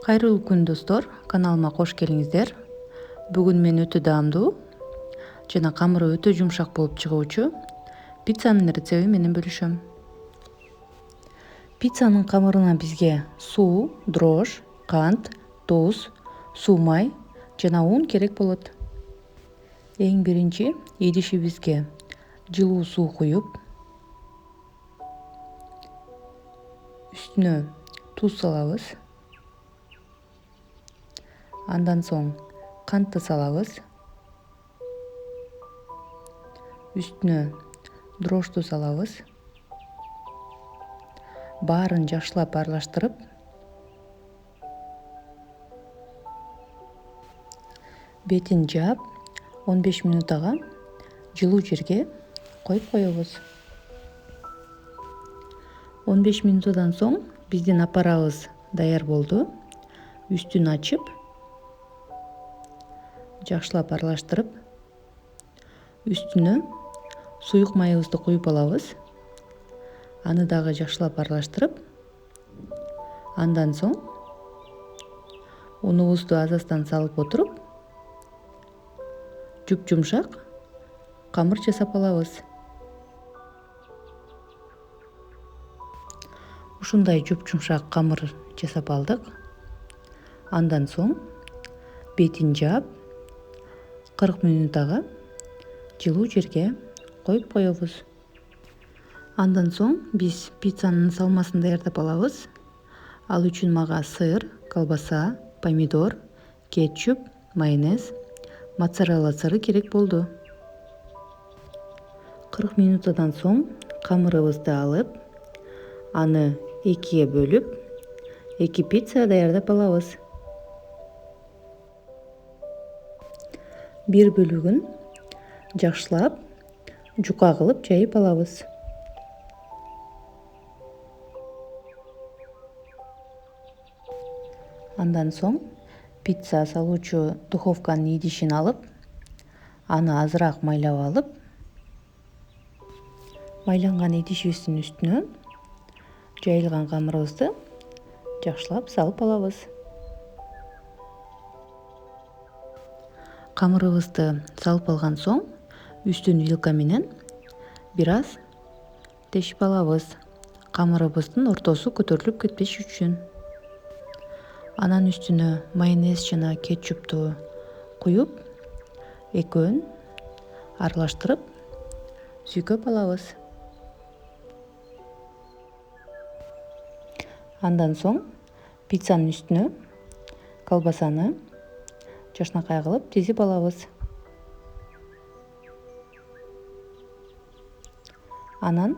Кайрылуу күн достор, каналыма кош келиңиздер. Бүгүн мен өтө даамдуу жана камыры өтө жумшак болуп чыгуучу пиццанын рецепти менен бөлүшөм. Пиццанын камырына бизге суу, дрожж, кант, туз, суу-май жана ун керек болот. Эң биринчи идишибизге жылуу суу куюп, үстүнө туз салабыз. Андан соң кантты салабыз. Үстүнө дрожжду салабыз. Баарын жакшылап аралаштырып, бетин жаап 15 минутага жылуу жерге коюп коебуз. 15 минутадан соң биздин аппарабыз даяр болду. Үстүн ачып, жакшылап аралаштырып, үстүнө суюк майыбызды куюп алабыз. Аны дагы жакшылап аралаштырып, андан соң унубузду аз-аздан салып отуруп, жуп-жумшак камыр жасап алабыз. Ушундай жуп-жумшак камыр жасап алдык. Андан соң бетин жаап 40 минутага жылуу жерге коюп коебуз. Андан соң биз пиццанын салмасын даярдап алабыз. Ал үчүн мага сыр, колбаса, помидор, кетчуп, майонез, моцарелла сыры керек болду. 40 минутадан соң камырыбызды алып, аны экиге бөлүп, 2 пицца даярдап алабыз. Бир бөлүгүн жакшылап жука кылып жайып алабыз. Андан соң пицца салуучу духовканын идишин алып, аны азыраак майлап алып, майланган идишибиздин үстүнө жайылган камырыбызды жакшылап салып алабыз. Камырыбызды салып алган соң үстүн вилка менен бир аз тешип алабыз, камырыбыздын ортосу көтөрүлүп кетпеш үчүн. Анан үстүнө майонез жана кетчупту куюп, экөөнү аралаштырып, сүйкөп алабыз. Андан соң пиццанын үстүнө колбасаны жашнакай кылып тизип алабыз. Анан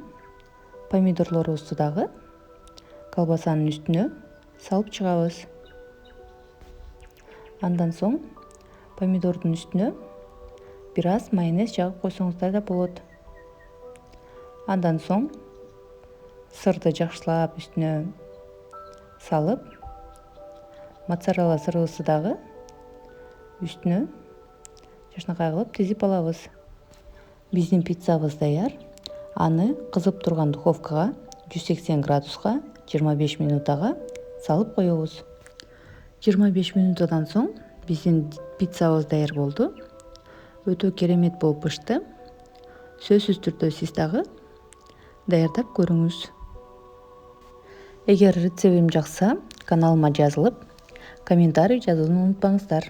помидорлорубузду дагы колбасанын үстүнө салып чыгабыз. Андан соң помидордун үстүнө бир аз майонез жагып койсоңуздар да болот. Андан соң сырды жакшылап үстүнө салып, моцарелла сырыбызды дагы үстүнө жашнакай кылып тизип алабыз. Биздин пиццабыз даяр. Аны кызып турган духовкага 180 градуска 25 минутага салып коебуз. 25 минутадан соң биздин пиццабыз даяр болду. Өтө керемет болуп бышты. Сөзсүз түрдө сиз дагы даярдап көрүңүз. Эгер рецептим жакса, каналыма жазылып, комментарий жазууну унутпаңыздар.